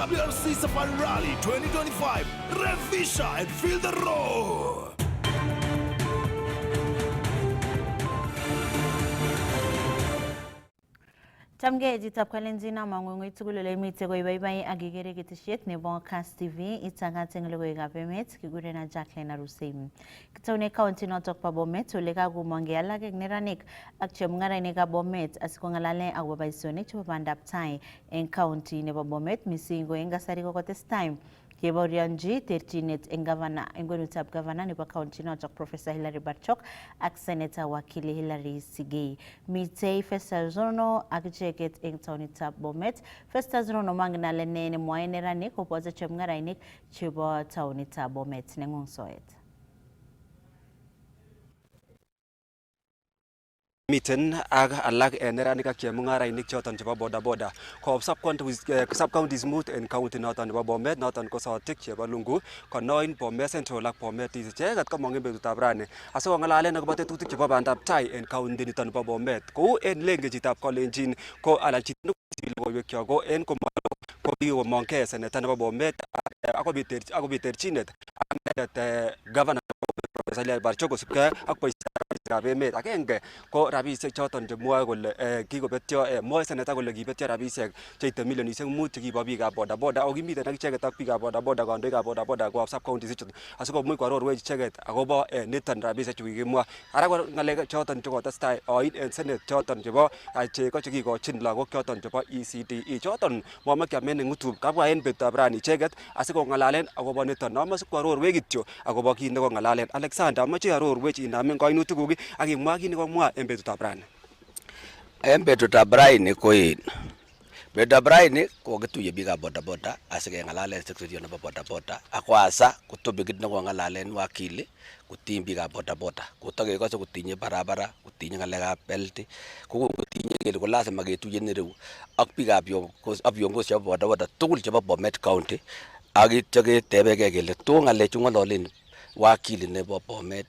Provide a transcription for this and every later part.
WRC Safari Rally 2025. Revisha and feel the roar. Tamge editab kalenzina mangwengwe tugulole mitego ibaibai agigere ketisiet nebo Kass TV itangating logoiwekab emet kiguren na Jacqueline Aruseim. Kitone county notok pa Bomet ole kagumonge alak eng neranik ak chemung'arainikab Bomet asikongalale akobo boisionik chebo bandab tai eng county nebo Bomet mising ko eng kasari kokotestai kebaorionji terchinet eng kwenutab gavana nebo county notok Professor Hilary Barchok ak Senator Wakili Hilary Sigei. Mitei Festus Rono ak icheket eng taonitab Bomet. Festus Rono manginale ne nemwoe neranik koboto chemung'arainik chebo taonitab Bomet neng'ung soet. Miten ak alak neranik ak chemung'arainik choton chebo boda ko sub-counties mut en county noton nebo Bomet noton ko Sotik, chebo Lungu, Konoin, Bomet Central ak Bomet East. Icheket komong en betutab rani asikong'alalen akobo tetutik chebo bandab tai en county niton nebo Bomet. Kou en lengechitab Kolenjin ko alan chito logoiwekyok ko en komalo ko kikomong'e seneta nebo Bomet akobit terchinet ak governor Professor Hilary Barchok kosubkei ak boisietab emet. Agenge ko rabisiek choton chemwoe kole kikobetyo, mwoe seneta kole kibetyo rabisiek cheite milionisiek 5 chekibo biikab bodaboda ako kimiten ak icheket ak biikab bodaboda, kandoikab bodaboda koab sub-counties ichuton asikomuch koarorwech icheket akobo niton rabisiek chu kikimwa. Ara ko ng'alek choton chekotestai oin en senet choton chebo cheko chekikochin lagok choton chebo ECDE choton Mohamed Kiamen Ng'utu kabwa en betutab rani icheket asikong'alalen akobo niton. Amoche koarorwech kityo akobo kit nekong'alalen. Alexander, amoche arorwech inamen kainutikuk ak imwa kit nekomwa en betutab rani. En betutab rani betutab rani kokituye biikab bodaboda asikeng'alalen secretary nebo bodaboda ako asa kotobe kit nekong'alalen wakili kutiny biikab bodaboda kotokekose kutinye barabara, kutinye ng'alekab health, kotinye kele ko lazima ketuye nereu ak biikab viongozi chebo bodaboda tugul chebo Bomet County ak ityo ketebegei kele to ng'alechu ng'ololen wakili nebo Bomet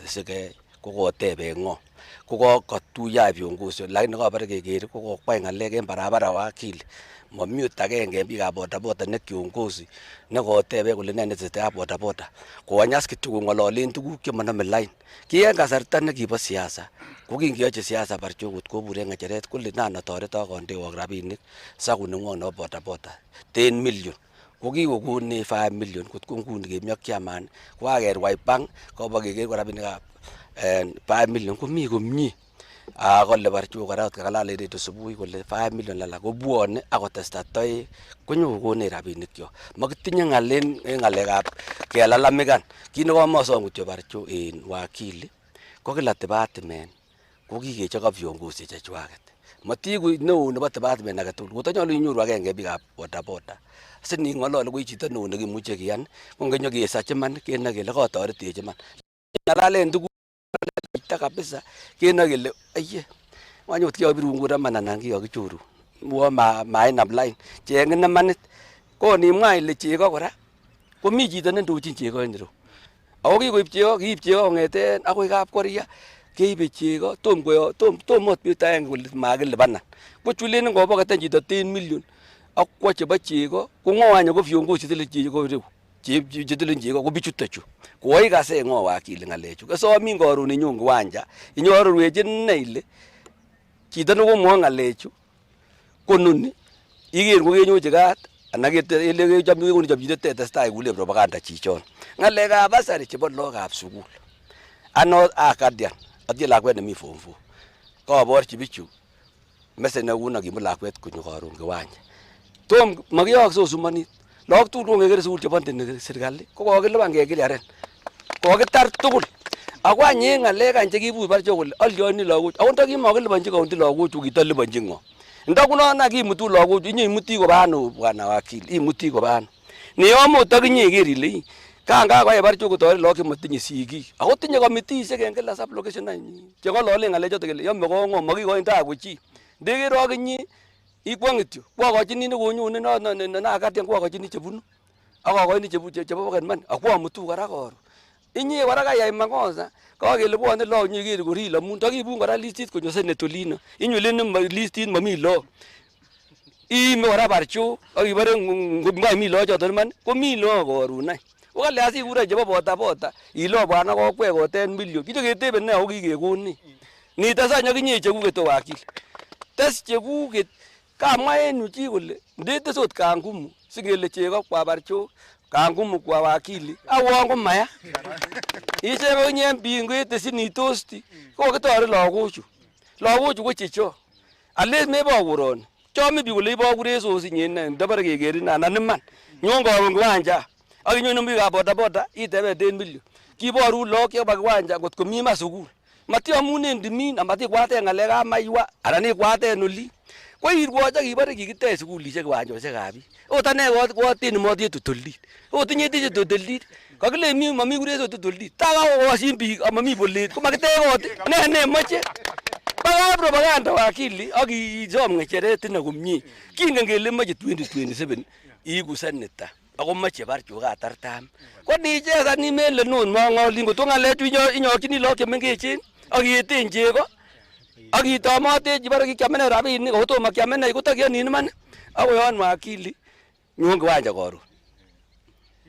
sike kokotebe ng'o kokatuyo viongozi lakini kabare keker kokokwai ng'alek en barabara wakili mamute agenge en biikab bodaboda ne kiongozi nekotebe kole ne netesetai bodaboda konyas kityo kong'ololen tuguk chemanome line. Ki en kasarta nekibo siasa ko kingeyochi siasa Barchok kobure ng'echeret kole nan atoreto kondewok rabinik saku neng'wong nebo bodaboda 10 million ko kikokone 5 million kot ko nguni kemi ak chairman ko kakerwai bank kobo keker ko rabinikab 5 million komi komie. Kole Barchok kora kalale redio subui kole 5 million lala kobwone akotesta toek konyokokonech rabinikyo. Makitinye ng'alen en ng'alekab kelalamikan. Kit nekomosom kityo Barchok en wakili ko kila department ko kikechop viongozi chechwaket. Matiku neo nebo department age tugul kotonyolu inyoru agenge biikab bodaboda sining'olole koi chito neo nekimuche kiyan ko ngenyo kesachi iman kenoe kele kotoretech iman. Ng'alalen tuguk kabisa kenoe kele aye wanyot kiyokibirun kura iman anan kiyokichoru mwo mainam line cheng'in imanit ko nimwa ile cheko kora komi chito nendochin cheko en ireu ako kikoib cheko kiib cheko kong'eten akoi Kapkoria keibe cheko tom ot betut agenge kole makilipanan kochulen ngoboketen chito 10 million akwo chebo cheko ko ng'o any ko viongozi tile cheko ireu chetilen cheko ko bichuto chu koi kase ng'o wakili ng'alechu kesomin karon inyon kiwanja inyororwech ine ile chito nekomwoi ng'alechu kononi iker kokenyochi kat anan kele kechomchi chomchinet tetestai kule propaganda chichon ng'alekab basari chebo lagokab sukul anot akadian atinye lakwet nemi form 4 kaborchi bichu message neuno kimut lakwet konyo karon kiwanja tom makiyokse osumanit lagok tugul kongekere sukul chebo serikali ko kokilipan kekiliaren kokitar tugul ako any en ng'alek any chekibuch Barchok kole alyoni lagochu ako ndakimokiliponchi county lagochu kitoliponchi ng'o ndakunon kimutu lagochu inyoimuti koba ano bwana wakili imuti koba ano niyomot akinye iker ile kangakoyai Barchok kotoret lagok chemotinye sigik ako tinye komitisiek en kila sub location any cheng'ololen ng'alechoto kele yome kong'o makikoin tabu chi ndekere akinye ikwong kityo kwakochini nekonyone nakatian kwakochini chebunu akakoini chebo pocket money akwamutu kora koro inye kora kayai makosa kakele bwone lagok nyekere koril amun ndakibun kora listit konyo senate olino inyulen listit mami lagok Iime kora Barchok ak ibore ngomwa mi loo choton iman ko mi loo korun any. Okale asikure chebo boda ilo bwana kokwek ko 10 million. Kicho ketebe ne ako kikekoni. Nitasa nyakinye chekuket to wakili. Tes chekuket kamwa en uchi kole ndete sot kangumu sikele chego kwa Barchok kangumu kwa wakili awon ko maya. Ichego nye mbingwete sini tosti ko ketore lagochu. Lagochu ko checho. Ales mebo kuroni. Chome bi kole ibo kureso sinyen ndabare kekerin anan iman. Nyon karon kiwanja. Ak inyon biikab boda itebe 10 million. Kiboru lok chebo kiwanja ngot komi ma sukul. Matiamunen dimin amati kwate ngalekab maiwa anan ikwaten oli. Ko irwoch kibore kikitech sukulishek kiwanjoshekab biik. Ot ane kwaten motie tutulit. Ot inye tinye tutulit. Kakile mi mami kureso tutulit. Taka kosin biik amami bolet ko makitech ot ne moche. Baka propaganda wakili ak isom ngecheret ine komie. Kingen kele moche 2027 iiku senator. Ako moche Barchok atartam. Ko nichesan imele non mongolin ko to ngalechu inyorchini lok chemengechen ak ieten chego. Ak itomote chibare kikiamene rabinik ko tomo kiamene ko takianin iman. Ako yon wakili nyon kiwanja koron.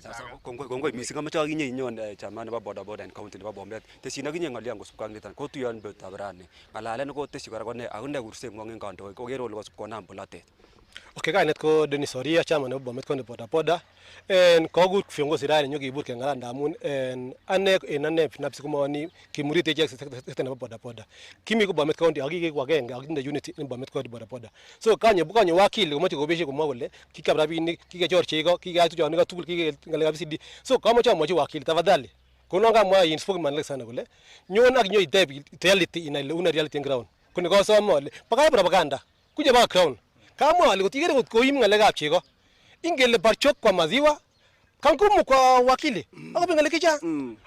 Sasa kongoi mising amache akinye inyon chairman nebo boda en county nebo Bomet. Tesyin akinye ng'olyon kosubkei ak niton kotuyon betutab rani. Ng'alalen koteshi kora kone akune kurseng'wong en kandoik koker kole kosub konam polatet. Okay, kainet ko Dennis Oria, chairman nebo Bomet County boda. En kogut viongozi rani nyokibur keng'alal ndamun ane binafsi komoni kimurite ichek sekta nebo boda. Kimi ko Bomet County akikeku agenge akinde unity en Bomet County boda. So kanye wakili komoche kobeshe komwa kole kikab rabinik, kikechor chego, kikeyai tuchonik tugul, kikeke ngalekab CD. So kamoche amwochi wakili tafadhali. Konon kamwa in spokesman like sana kole nyon ak nyo iteb reality inai una reality en ground. Kuni kosome ole pakai propaganda kuje ba ground. Kama alikotike kot koim ngalekab chego. Ingele Barchok kwa maziwa, kangumu kwa wakili. Ako pingale kicha.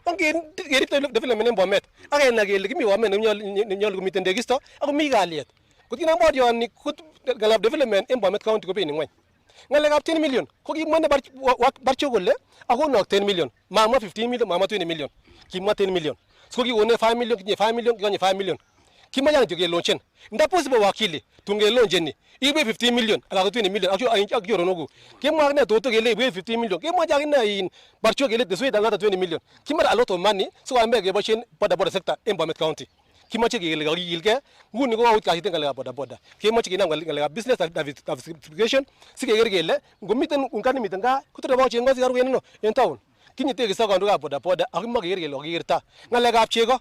Onge gerip development en Bomet. Ake na kele kimi Bomet nyol kumiten tekisto, ako mi kalyet. Kotina modio ni ngalekab development en Bomet County ko peni ngwany. Ngalekab 10 million. Ko kimwone Barchok kole ako nok 10 million. Mama 15 million, mama 20 million. Kimwa 10 million. So kione 5 million, kinye 5 million, kinye 5 million. Kimanya ndio launchen. Nda possible wakili tunge launcheni. Ibe 15 million ala 20 million ak yoronogu. Kimwa ne toto gele ibe 15 million. Kimwa jagina in Barchok gele the sweet another 20 million. Kimwa a lot of money so ambe ge boshen boda sector in Bomet County. Kimwa che gele gilge nguni ko out ka hitenga boda. Kimwa che gina ngale business diversification sige gele ngomiten unkani mitanga kutre ba chengo sigaru yenno in town. Kinyite ge saga nduga boda akimwa ge gele ogirta. Ngale gap chego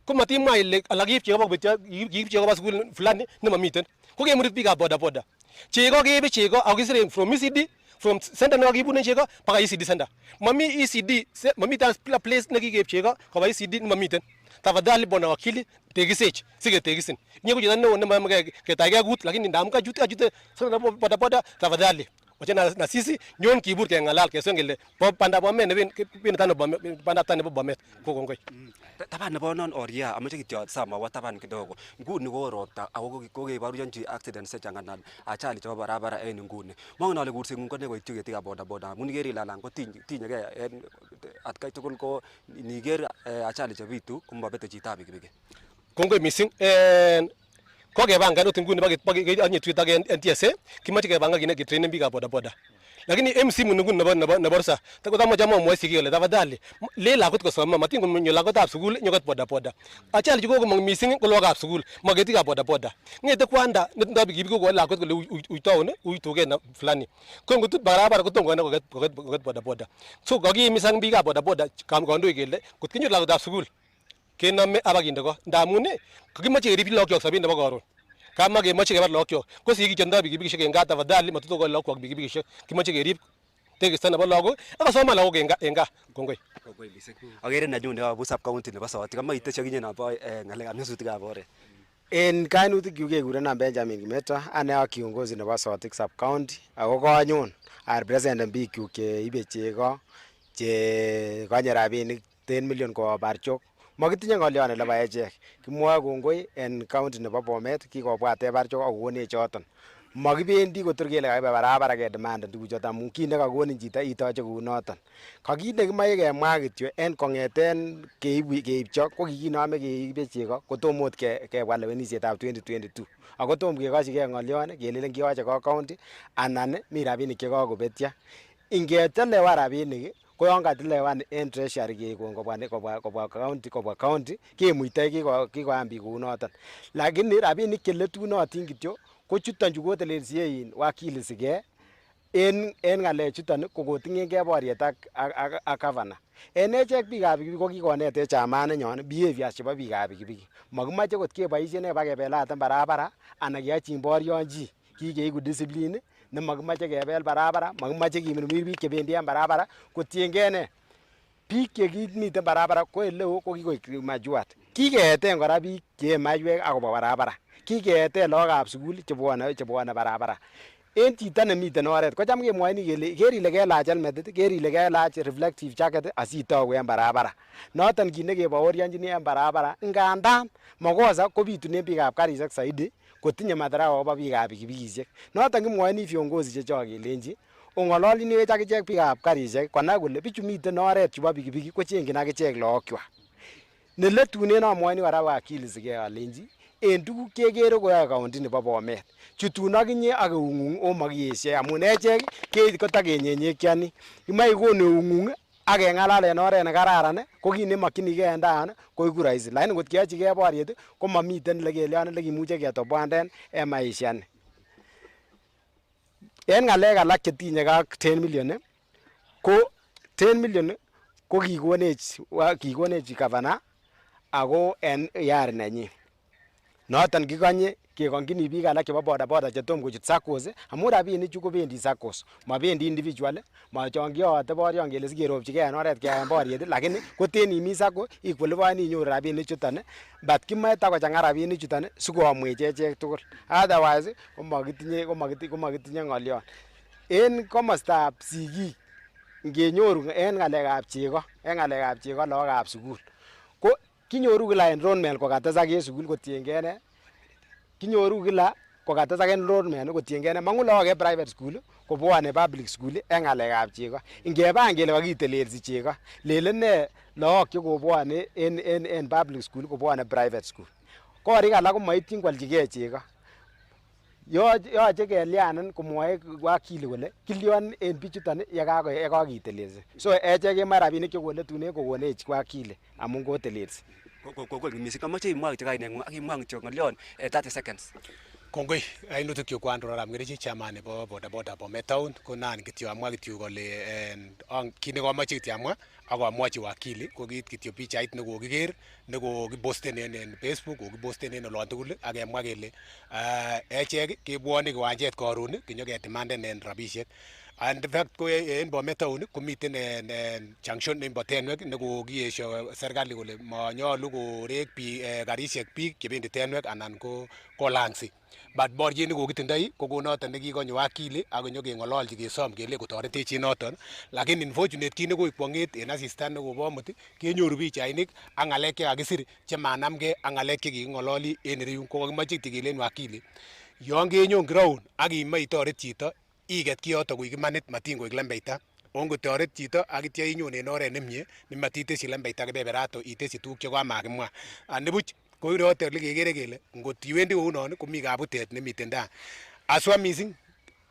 ko matimwa ile alagip chego ba betya gip chego ba school fulani ne mamiten. Ko kemurit biikab boda. Chego kebe chego akisire from ECD from center ne kakibune chego paka ECD center. Mami ECD mami tan place ne kikeb chego koba ECD ne mamiten. Tafadhali bona wakili tekisech sige tekisin. Nye kujana ne wone mamake ketagea gut lakini ndamka jute sana boda tafadhali. Wacha na sisi nyon kibur ke ngalal ke sengele panda Bomet ne ben tano panda tano Bomet ko kongoi. Taban nebo non Oria amache kityo samawa taban kidogo. Nguni ko ropta ako kokeborionchi accident chechang ajali chebo barabara en nguni. Mongen ale kurseng'ung ko ne koityi ketikab boda. Amun ikere ilalang ko tinyegei en atkai tugul ko niker ajali chebitu komabete chitab pikipiki. Kongoi mising kokepangan ot nguni anye tweet ak NTSA kimache kepanga kine kitrainen biikab boda. Lakini MC mungun nebo rsa takotamoche amwa siki kole tafadhali le lakot kosoma matin konyo lakotab sukul nyokot boda. Ajali chu kokomong mising ko lokab sukul maketikab boda. Ngete kwanda netindoi pikipiki ko lakot kole uitown uituge na fulani. Ko ngotut barabara kotongo koket boda. So kakimisang biikab boda kandoik kele kot kinyor lakotab sukul kenome abakinde ko ndamun kakimache kerib lokyok sobet nebo karon. Kama kemoche kebar lokyok ko sigik chetindoi pikipikishek en gaa tafadhali matutokol lokwok pikipikishek kimache kerib tekisto nebo lagok akasoma lagok en gaa. Kongoi mising. Akere nenyun nebo sub county nebo Sotik amache itesyi akinye nabo ngalekab nyasutikab oret. En kainutik kekurenon Benjamin Kimeto, ane ak kiongozi nebo Sotik sub county ako kanyon arepresenten bikyuk cheibe chego che konye rabinik 10 million koba Barchok. Makitinye ng'olyon nebo echek. Kimwoe kongoi en county nebo Bomet kikobwate Barchok ak kokonech choton. makibendi kotor kele kaibe barabara ke demand tuguchoto amun kit nekakonin chito itoche kou noton. Ka kit nekimoche kemwa kityo en kong'eten keibcho ko kikinome keibe chego kotom ot kebwa lewenisietab 2022 ako tom kekoshige ng'olyon kelelen kiyoche ko county anan mi rabinik chekakobetyo. Ingechelewan rabinik ko yon katilewan en treasury kekon kobwa county kemuitoi kikoyam biik kou noton. Lakini rabinik cheletunotin kityo ko chuton chu kotelelsie wakili Sige en ng'alechuton kokoting'engei boriet ak governor. En echek biikab pikipiki ko kikonetech chamaninyon behaviors chebo biikab pikipiki. Makimoche kot keboisien bakebelaten barabara anan keyochin boryon chi. Kikeiku discipline nemakimoche kebel barabara, makimoche kimirmir biik chebendi en barabara kotiengei ne biik chekimiten barabara ko eleo ko kikoik majuat. Kikeeten kora biik chee maiywek akobwa barabara. Kikeeten lagokab sukul chebwone barabara. En chito nemiten oret kocham kemwoini kele ker ile kelach helmetit, ker ile kelach reflective jacket asitau en barabara. Noton kit nekebaorionjini en barabara, ngandan makosa kobitunen biikab karisiek saidi kotinye madaraka akobo biikab pikipikisiek. Noton kimwoini viongozi chechok kelenji ong'ololinwech akichek biikab karisiek konai kole bichu miten oret chebo pikipiki kochengyin akichek lagokchwak. Neletunen amwoini kora wakili Sige alenji en tuguk chekere koyoe county nebo Bomet chutun akinye ak eung'ung omakiyeshe amun echek kotakenyenyekioni. Imoe ikon eung'ung ak keng'alal en oret nekararan ko kit nemokyinigei en taan koiku rahisi, lakini ngot keyochigei boriet ko mamiten lekelion lekimuche ketobwanden en maisha ni. En ng'alek alak chetinye ak 10 million ko 10 million ko kikonech governor ako en yari nenyin. Noton kikonye kekongini biik alak chebo bodaboda chetom kochut SACCOs amun rabinik chu kobendi SACCOs mabendi individual machon kiyote boryon kele sikerobchigei en oret keyaen boriet lakini koten imi SACCO iqualifyeni inyoru rabinik chuton but kimoe takochang'a rabinik chuton sikomwech echek tugul, otherwise komakitinye ng'olyon. En komostab sigik ngenyoru en ng'alekab chego lagokab sukul ko kinyoru kila enrollment kokatesak en sukul kotiengei ne kinyoru kila kokatesak enrollment kotiengei ne mang'u lagok en private school kobwane public school en ng'alekab chego. Ingeban kele kakitelelsi chego lelen ne lagok chekobwane en public school kobwane private school. Korik alak komaityin kwalchigei chego. Yoche kelyanin komwoe wakili kole kilyon en bichuton yekakitelelsi. So echek kemoe rabinik chekoletunen kokonech wakili amun kotelelsi. Mising amache imwa kityo kaineng'ung ak imwa kityo ng'olyon 30 seconds. Kongoi, kainutik kyuk ko Andrew Arap Ng'erichi, chairman nebo bodaboda Bomet Town. Ko nan kityo amwa kityo kole kit nekomoche kityo amwa ak amwochi wakili ko kit kityo pichait nekokiker nekokiposten en Facebook, kokiposten en olon tugul ak kemwa kele echek kebwone kiwanjet karon kinyokedemanden en rabisiek. And in fact ko en Bomet Town komiten en junction nebo Tenwek nekokiyesho serikali kole manyolu korek biik karisiek biik chebendi Tenwek anan ko Lang'si. But boriet nekokitindoi ko konoton nekikonyo wakili ak keng'ololchi kesom kele kotoretech en noton, lakini unfortunate kit nekoik kwong'et en asista nekobo amut kenyoru pichainik ak ng'alek chekakisir chemanamgei ak ng'alek chekiking'ololi en ireyu. Ko kakimoche kityo kelen wakili yon kenyon ground ak imoe itoret chito iket kiyoto koik imanit matin koik lembeita. Ongotoret chito ak itya inyon en oret nemie nematitesyi lembeita kebeberato itesyi tuguk chekomakimwa. Nibuch ko yoto lekekere kele ngot iwendi kounon komi kabutet nemiten taa. Aswa mising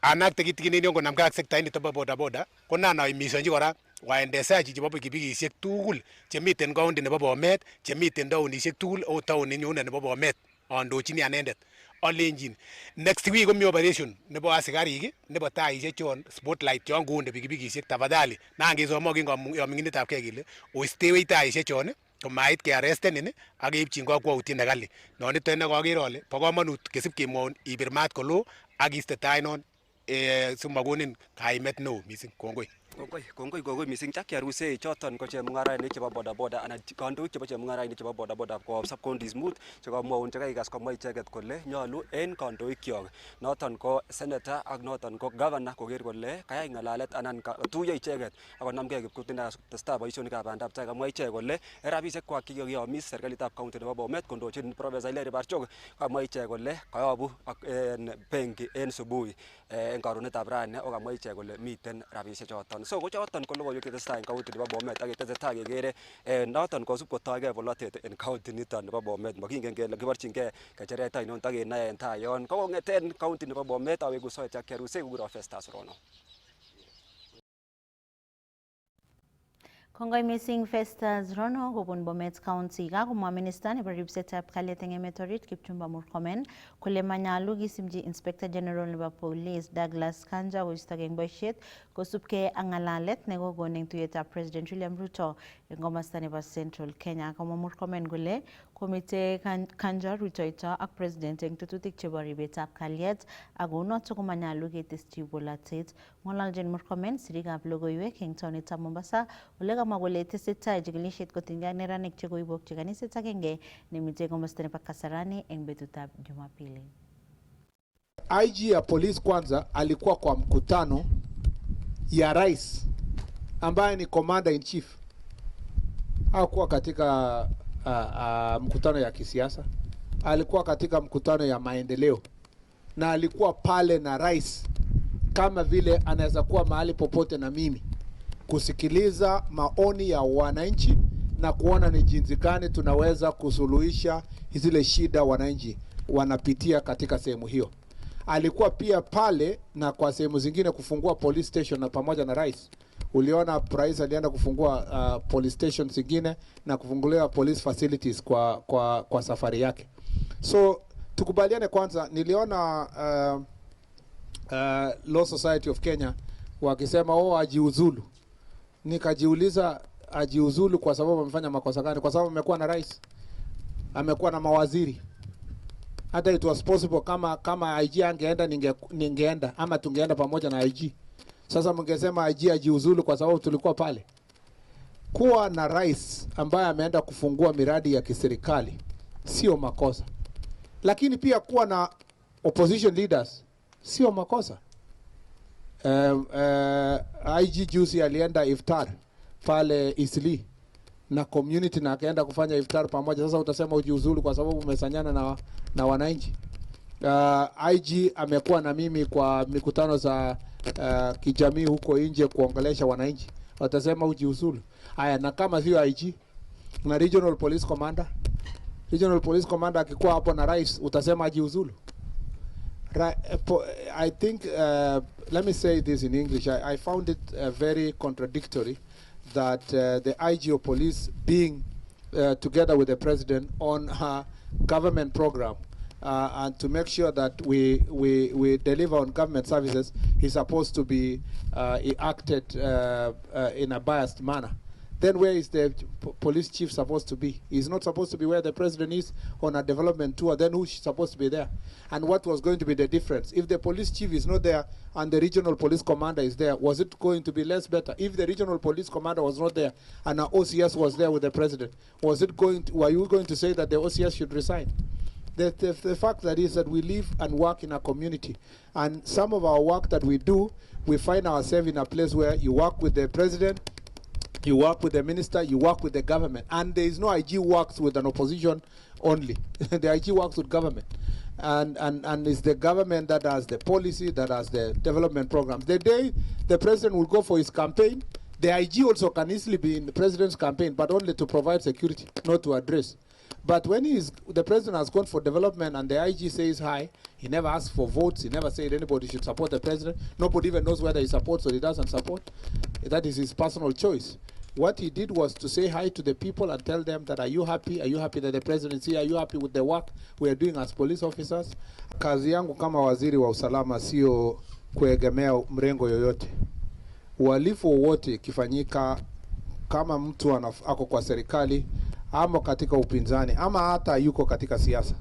anakte kitigin yon konamgei ak sekta inito bo bodaboda ko nan aimisonji kora waendesaji chebo pikipikisiek tugul chemiten county nebo Bomet, chemiten taonisiek tugul o taonit nyunet nebo Bomet andochini anendet. Alenjin next week komi operation nebo asikarik nebo taisiek chon spotlight chon kounde pikipikisiek, tafadhali nan kesomokin kaming'indetab kei kele oistewech taisiek chon komait kearestenin ak keipchin kakwautiet nekali. Noniton nekakere ale bo komonut kesip kemwoun ibir maat kolo ak iste tainon simakonin kaimet neo mising. Kongoi. Kongoi mising Jackie Aruse choton ko chemung'arainik chebo bodaboda anan kandoik chebo chemung'arainik chebo bodaboda ko sub-counties mut chekamwaun chekaikas komwa icheket kole nyolu en kandoikyok noton ko senator ak noton ko governor koker kole kayai ng'alalet anan tuiyo icheket akonamgei kipkutina testai boisionikab bandab tai. Kamwa ichek kole rabisiekwak chekikoyomis serikalitab county nebo Bomet kondochin Professor Hilary Barchok, kamwa ichek kole kayobu benki en subui en karonetab rani ako kamwa ichek kole miten rabisiek choton. So ko choton ko logoiwek chetesetai en county nebo Bomet ak tesetai kekere noton kosub kotoigei bolotet en county niton nebo Bomet. Makingen kele kiborchingei kecheret ainon takenai en tai yon. Kong'eten county nebo Bomet aweku soet Jackie Aruse kukuro Festus Rono. Kongoi missing Festus Rono kobun Bomet County. Kakomwa minister nebo ripsetab kalyet eng emet orit Kipchumba Murkomen kole manyalu kisimchi Inspector General nebo Police Douglas Kanja koistogei eng boisiet kosubkei ak ng'alalet nekokon eng tuiyetab President William Ruto eng komosta nebo Central Kenya. Kamwa Murkomen kole komite Kanja rutoito ak President eng tetutik chebo ribetab kalyet ako noto komanyalu ketesyi bolatet. Ng'ololjin Murkomen sirikab logoiwek eng taonitab Mombasa ole kamwa kole tesetai chikilisiet kotinygei ak neranik chekoibokyi kaniset agenge nemitei komosta nebo Kasarani eng betutab Jumapili. IG ya polisi kwanza alikuwa kwa mkutano ya rais ambaye ni commander in chief. Hakuwa katika mkutano ya kisiasa, alikuwa katika mkutano ya maendeleo na alikuwa pale na rais kama vile anaweza kuwa mahali popote na mimi kusikiliza maoni ya wananchi na kuona ni jinsi gani tunaweza kusuluhisha zile shida wananchi wanapitia katika sehemu hiyo. Alikuwa pia pale na kwa sehemu zingine kufungua police station na pamoja na rais. Uliona rais alienda kufungua police station zingine na kufungulia police facilities kwa safari yake. So tukubaliane kwanza, niliona Law Society of Kenya wakisema ajiuzulu. Nikajiuliza ajiuzulu kwa sababu amefanya makosa gani? Kwa sababu amekuwa na rais, amekuwa na mawaziri. Hata it was possible kama IG angeenda ningeenda ama tungeenda pamoja na IG. Sasa mngesema IG ajiuzulu kwa sababu tulikuwa pale. Kuwa na rais ambaye ameenda kufungua miradi ya kiserikali sio makosa. Lakini pia kuwa na opposition leaders sio makosa. IG juzi alienda iftar pale Isli na community na akaenda kufanya iftar pamoja. Sasa utasema ujiuzulu kwa sababu umesanyana na wananchi. IG amekuwa na mimi kwa mikutano za kijamii huko nje kuongelesha wananchi. Utasema ujiuzulu. Haya, na kama sio IG na regional police commander akikuwa hapo na rais utasema ajiuzulu. I think, let me say this in English. I found it very contradictory that the IG of police being together with the president on her government program and to make sure that we deliver on government services, he's supposed to be acted in a biased manner. Then where is the police chief supposed to be? He's not supposed to be where the president is on a development tour. Then who's supposed to be there? And what was going to be the difference? If the police chief is not there and the regional police commander is there, was it going to be less better? If the regional police commander was not there and our OCS was there with the president, were you going to say that the OCS should resign? The fact that is that we live and work in a community, and some of our work that we do, we find ourselves in a place where you work with the president, you work with the minister, you work with the government. And there is no IG works with an opposition only. The IG works with government. And it's the government that has the policy, that has the development programs. The day the president will go for his campaign, the IG also can easily be in the president's campaign, but only to provide security, not to address. But when the president has gone for development and the IG says hi, he never asks for votes, he never said anybody should support the president. Nobody even knows whether he supports or he doesn't support. That is his personal choice. What he did was to say hi to the people and tell them that, are you happy? Are you happy that the president is here? Are you happy with the work we are doing as police officers? Kazi yangu kama waziri wa usalama sio kuegemea mrengo yoyote. Uhalifu wowote kifanyika kama mtu ako kwa serikali ama katika upinzani ama hata yuko katika siasa.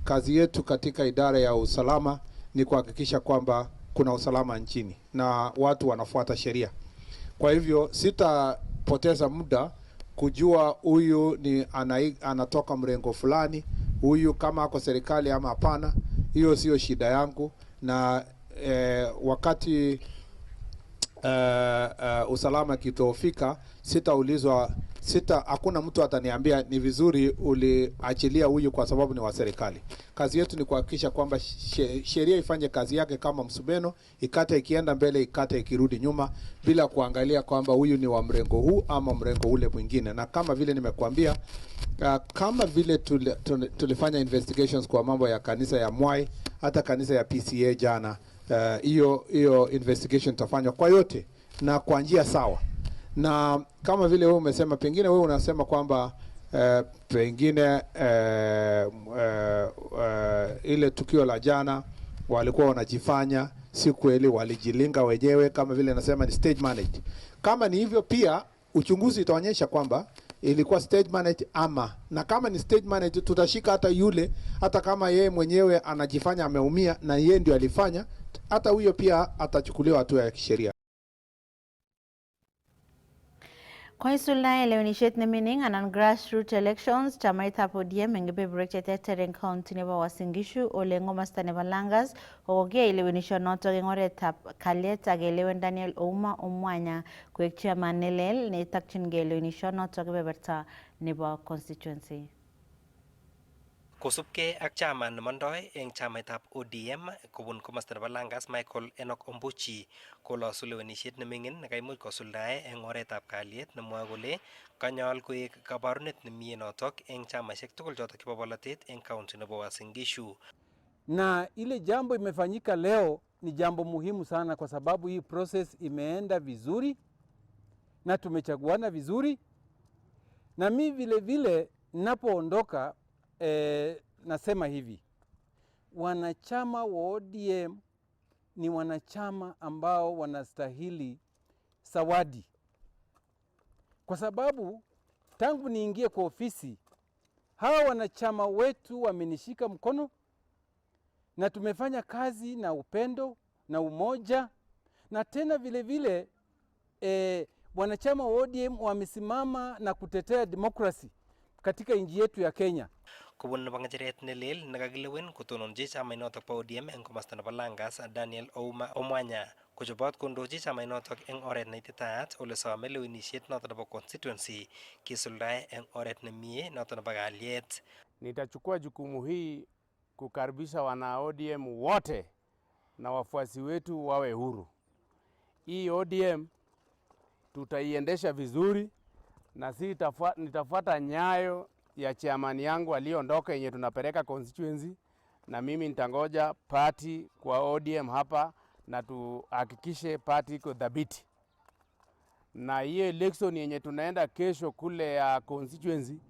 Kazi yetu katika idara ya usalama ni kuhakikisha kwamba kuna usalama nchini na watu wanafuata sheria. Kwa hivyo sitapoteza muda kujua huyu ni anatoka mrengo fulani, huyu kama ako serikali ama hapana. Hiyo sio shida yangu, na wakati usalama kitofika, sitaulizwa, hakuna mtu ataniambia ni vizuri uliachilia huyu kwa sababu ni wa serikali. Kazi yetu ni kuhakikisha kwamba sheria ifanye kazi yake kama msumeno, ikate ikienda mbele, ikate ikirudi nyuma, bila kuangalia kwamba huyu ni wa mrengo huu ama mrengo ule mwingine. Na kama vile nimekuambia, kama vile tulifanya investigations kwa mambo ya kanisa ya Mwai, hata kanisa ya PCA jana, hiyo investigation tafanywa kwa yote na kwa njia sawa. Na kama vile wewe umesema, pengine wewe unasema kwamba pengine ile tukio la jana walikuwa wanajifanya, si kweli, walijilinga wenyewe, kama vile nasema ni stage managed. Kama ni hivyo, pia uchunguzi itaonyesha kwamba ilikuwa stage managed ama, na kama ni stage managed, tutashika hata yule, hata kama yeye mwenyewe anajifanya ameumia na yeye ndio alifanya, hata huyo pia atachukuliwa hatua ya kisheria. Kwa isulna lewenishet ne meaning anan grassroots elections chamaitab ODM engebe breakchete Tereng County nebo Uasin Gishu ole ngomasta nebo Langas oge lewenisho noto eng oretab kalyet ak elewen Daniel Ouma Omwanya koek chairman nelel ne takchingei lewenisho noto kebeberta nebo constituency. Kosubkei ak chairman nemondoi eng chamaitab ODM kobun komasta nebo Langas Michael Enoch Ombuchi kolosu lewenishet nemingin nekaimuch kosuldae eng oretab kalyet nemwoe kole kanyol koek kabarunet nemie notok eng chamaishek tugul chotok chebo bolotet eng county nebo Uasin Gishu. Na ile jambo imefanyika leo ni jambo muhimu sana, kwa sababu hii process imeenda vizuri na tumechaguana vizuri, na mi vile vile napoondoka nasema hivi, wanachama wa ODM ni wanachama ambao wanastahili zawadi, kwa sababu tangu niingie kwa ofisi hawa wanachama wetu wamenishika mkono na tumefanya kazi na upendo na umoja, na tena vile vile wanachama wa ODM wamesimama na kutetea demokrasi katika nchi yetu ya Kenya. Kobun nebo ngecheret nelel nekakilewen kotononji chamainotok bo ODM eng komasta nebo Langas Daniel Ouma Omwanya kochobot kondochi chamainotok eng oret neititaat ole some lewenishet noto nebo constituency kisuldae eng oret nemie noto nebo kalyet. Nitachukua jukumu hii kukaribisha wana ODM wote na wafuasi wetu wawe huru. Hii ODM tutaiendesha vizuri, na nitafuata nyayo ya chairman yangu aliondoka yenye tunapeleka constituency, na mimi nitangoja party kwa ODM hapa na tuhakikishe party iko dhabiti. Na hiyo election yenye tunaenda kesho kule ya constituency,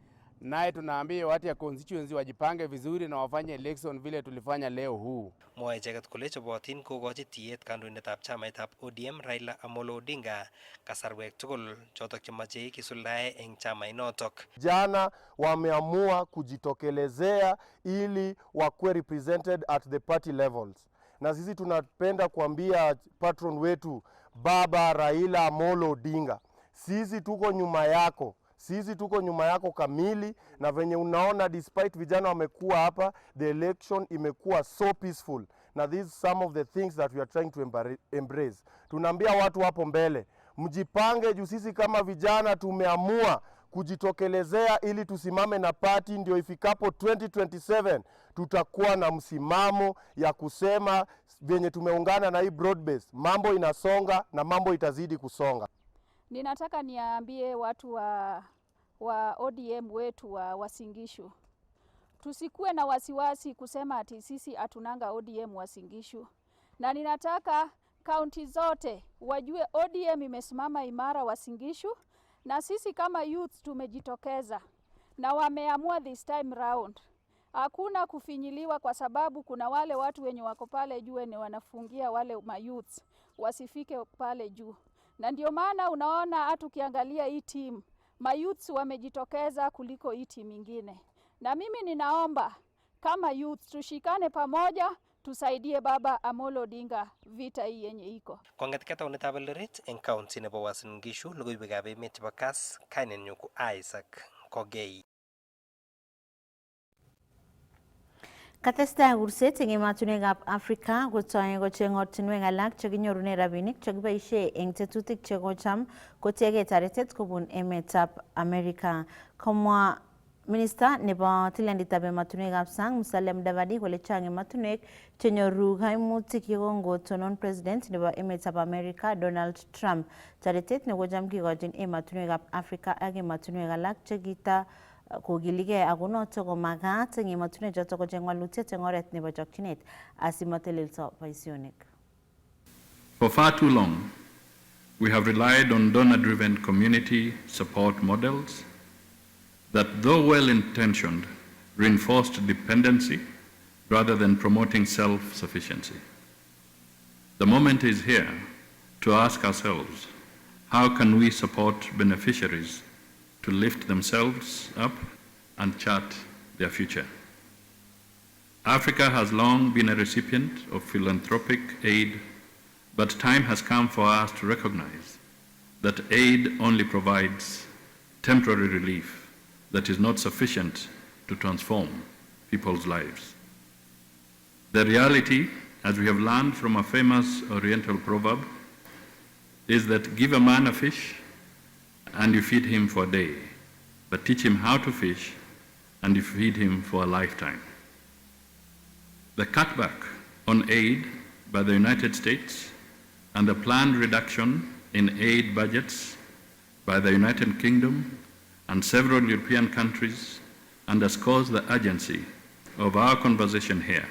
naye tunaambia watu ya constituency wajipange vizuri na wafanye election vile tulifanya leo huu. Mwae icheket kole chobotin kokochi tiyet kandoindetab chamaitab ODM Raila Amolo Odinga kasarwek tugul chotok chemoche kisuldae eng chamainotok. Jana wameamua kujitokelezea ili wakuwe represented at the party levels, na sisi tunapenda kuambia patron wetu Baba Raila Amolo Odinga, sisi tuko nyuma yako. Sisi tuko nyuma yako kamili, na venye unaona despite vijana wamekuwa hapa, the election imekuwa so peaceful. Na this is some of the things that we are trying to embrace. Tunaambia watu hapo mbele, mjipange juu sisi kama vijana tumeamua kujitokelezea ili tusimame na party, ndio ifikapo 2027 tutakuwa na msimamo ya kusema venye tumeungana na hii broad base, mambo inasonga na mambo itazidi kusonga. Ninataka niambie watu wa ODM wetu wa Uasin Gishu, tusikuwe na wasiwasi kusema ati sisi atunanga ODM Uasin Gishu. Na ninataka kaunti zote wajue ODM imesimama imara Uasin Gishu, na sisi kama youth tumejitokeza na wameamua this time round. Hakuna kufinyiliwa, kwa sababu kuna wale watu wenye wako pale juu ni wanafungia wale mayouth wasifike pale juu. Na ndio maana unaona hata ukiangalia hii team mayouth wamejitokeza kuliko hii team nyingine. Na mimi ninaomba kama youth tushikane pamoja, tusaidie baba Amolo Odinga vita hii yenye iko. Kong'etkei taunetab Eldoret eng county nebo Uasin Gishu, logoiwekab emet chebo Kass, kainenyu ko Isaac Kogei. Katestai kurset eng ematunwekab Afrika kotoe kocheng ortinwek alak chekinyorune rabinik chekiboisie eng tetutik chekocham kotiegei taretet kobun emetab Amerika. Komwa Minister nebo tilenditab ematunwekab sang Musalia Mudavadi kole chang ematunwek chenyoru kaimutik yekongotonon President nebo emetab Amerika Donald Trump. Taretet nekocham kikochin ematunwekab Afrika ak ematunwek alak chekita kogiligei ako noto komagat eng ematunwek choto kocheng walutiet eng oret nebo chokchinet asimatelelso boisionik. For far too long, we have relied on donor-driven community support models that, though well-intentioned, reinforced dependency rather than promoting self-sufficiency. The moment is here to ask ourselves, how can we support beneficiaries to lift themselves up and chart their future? Africa has long been a recipient of philanthropic aid, but time has come for us to recognize that aid only provides temporary relief that is not sufficient to transform people's lives. The reality, as we have learned from a famous Oriental proverb, is that give a man a fish and you feed him for a day, but teach him how to fish and you feed him for a lifetime. The cutback on aid by the United States and the planned reduction in aid budgets by the United Kingdom and several European countries underscores the urgency of our conversation here.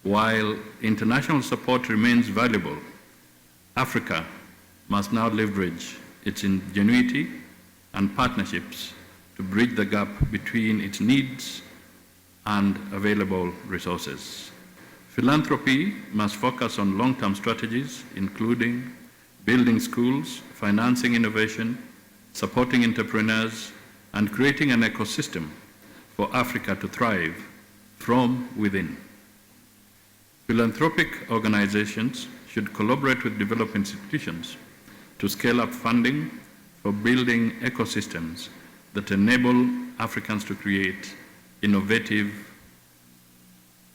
While international support remains valuable, Africa must now leverage its ingenuity and partnerships to bridge the gap between its needs and available resources. Philanthropy must focus on long-term strategies, including building schools, financing innovation, supporting entrepreneurs, and creating an ecosystem for Africa to thrive from within. Philanthropic organizations should collaborate with developed institutions to scale up funding for building ecosystems that enable Africans to create innovative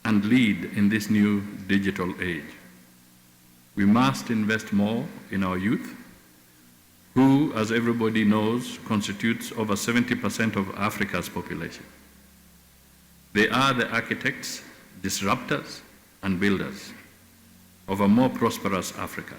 and lead in this new digital age. We must invest more in our youth, who, as everybody knows, constitutes over 70% of Africa's population. They are the architects, disruptors, and builders of a more prosperous Africa.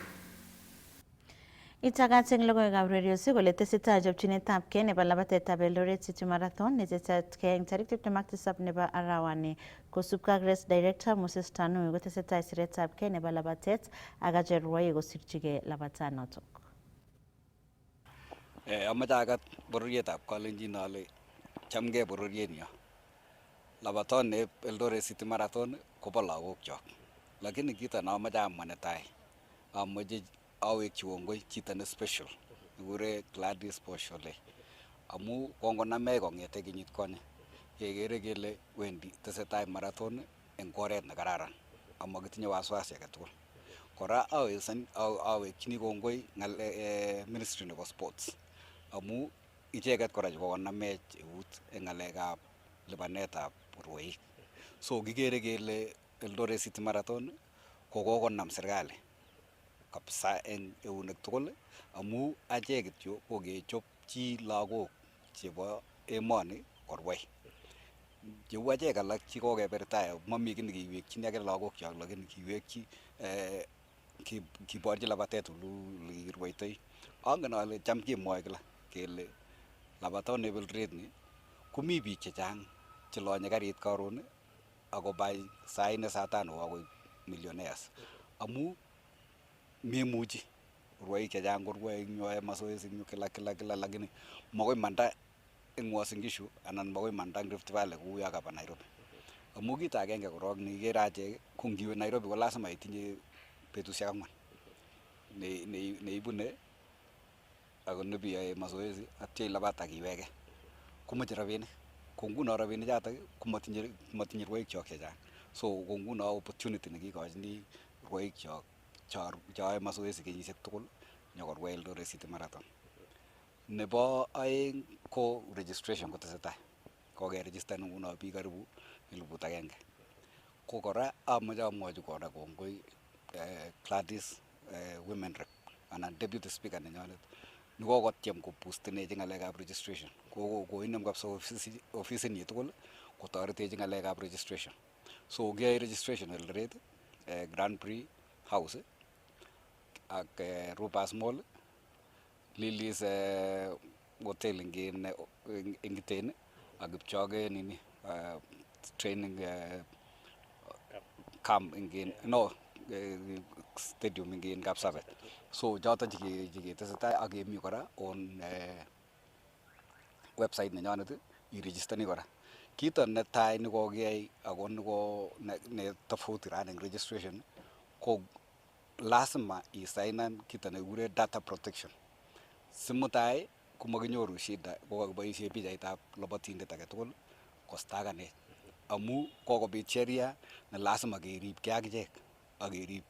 Itagat eng logoiwekab radiosi kole tesetai chopchinetabkei nebo labatetab Eldoret City Marathon netesetai eng tarik 27 nebo arawani. Kosubkei ak Race Director Moses Tanui kotesetai siretabkei nebo labatet ak acher rwoik kosirchigei labatanotok. Amache agat bororietab Kalenjin ale chamgei bororienyo. Labaton ne Eldoret City Marathon kobo lagokchok. Lakini kito namache amwa netai, amache awekchi kongoi chito ne special nekure Gladys Boshole amu kongonamech kong'ete kenyit konye kekere kele wendi tesetai marathon eng oret ne kararan amakitinye wasiwasi age tugul. Kora awekchini kongoi Ministry nebo Sports amu icheket kora chebo konamech eut eng ng'alekab lipanetab rwoik. So kikere kele Eldoret City Marathon ko kokonam serikali kabisa eng eunek tugul amu achek kityo kokechopchi lagok chebo emoni korwai. Cheu achek alak che kokebertai mami kiy nekiwekchini ake lagokchok, lakini kiwekchi kiborchi labatet ole kirwoitoi. Angen ale cham kemwoe kila kele labaton nebo Eldoret ni komi biik chechang chelonye karit karon akobai saa 4 saa 5 akoi millionaires amu memuchi rwoik chechang korwoe eng yoe mazoezi eng kila lakini makoi manda eng Uasin Gishu anan makoi manda eng Rift Valley kou yo kaba Nairobi. Amu kito agenge korok nikere achek ko ngiwe Nairobi ko lazima itinye betusiek 4 neibune ako nebiyoe mazoezi atya ilabat akiwege. Komoche rabinik. Ko nguno rabinik chotok komatinye rwoik chok chechang. So ko nguno opportunity nekikochini rwoik chok choyoe mazoezi kenyisiek tugul nyokorwai Eldoret City Marathon. Nebo aeng ko registration kotesetai. Kokeregistan nguno biik karibu 1,000. Ko kora amoche amwochi kora kongoi Gladys Women Rep anan Deputy Speaker nenyonet nekokotyem kobustenechi ng'alekab registration. Koinem kabisa ofisinyi tugul kotoretechi ng'alekab registration. So kiyoe registration Eldoret, Grand Prix House ak Rupas Mall, Lily's hotel ingine Iten ak Kipchoge nini training camp ingine stadium ingine Kapsabet. So choton cheketesetai ak kemi kora on website nenyonet iregistani kora. Kito netai nekokiyai ako ne tofauti ran eng registration ko lazima isainan kito nekikure data protection. Simutai komakinyoru shida kokakiboisie pichaitab lobotindet age tugul kostakanech. Amu kokobit sheria ne lazima keribkei akichek ak kerib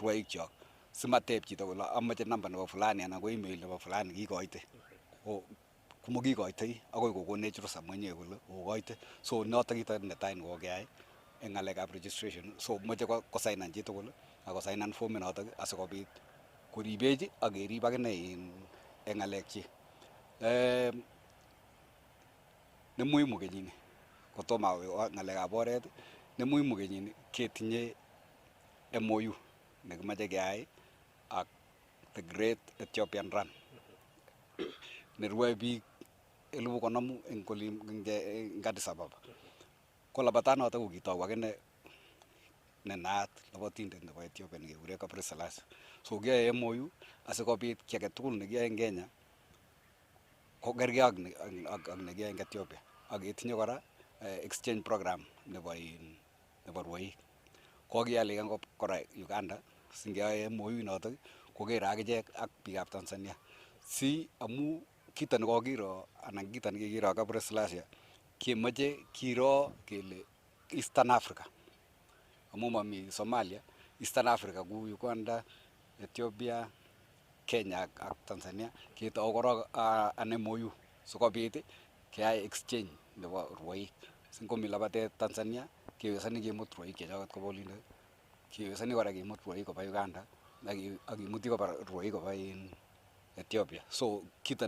rwoik chok. Simateb chito kole amache namba nebo fulani anan ko email nebo fulani kikoite. Komakikoitoi akoi kokonech ruhusa mwenyewe kole okoite. So notok kito netai nekokeyai eng ng'alekab registration. So moche kosainan chitugul ako sainan formit notok asikobit koribech ak kerib akine eng ng'alekchik. Ne muhimu kenyini kotomo awe ng'alekab oret, ne muhimu kenyini ketinye MOU nekimache keyai ak the Great Ethiopian Run nerwoe biik 50,000 eng Addis Ababa. Ko labatanoto ko kitou akine nenaat labatindet nebo Ethiopia nekekure Haile Selassie. So kiyoe MOU asikobit ki age tugul nekiyoe eng Kenya ko kergei ak nekiyoe eng Ethiopia. Ak ketinye kora exchange program nebo rwoik. Kokiyai kora Uganda singeyoe MOU notok kokere akichek ak biikab Tanzania. Amu kito nekokiro anan kito nekikiro ak Haile Selassie kemoche kiro kele Eastern Africa. Amu mami Somalia, Eastern Africa ku Uganda, Ethiopia, Kenya ak Tanzania ketou korok an MOU sikobit keyai exchange nebo rwoik. Singomi labatet Tanzania kewesani kemut rwoik chechoket koba olindet, kewesani kora kemut rwoik koba Uganda ak kimuti koba rwoik koba Ethiopia. So kito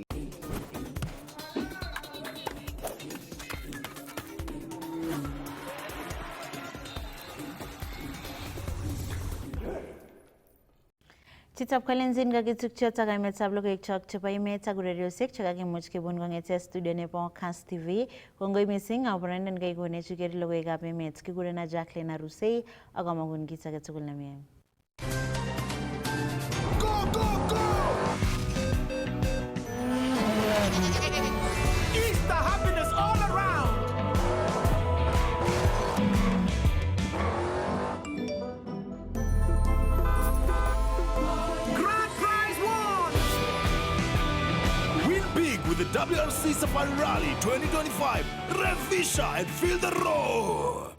Chitab Kalenjin kakitukchot ak emetab logoiwek chok chebo emet ak ureriosiek chekakimuch kebun kong'ete studio nebo Kass TV. Kongoi missing aborenden kaikonech iker logoiwekab emet. Kigurena Jacqueline Arusei ak amakun kit age tugul nemie. Easter happiness all around. Grand prize won. Win big with the WRC Safari Rally 2025. Rev Fisher and feel the roar.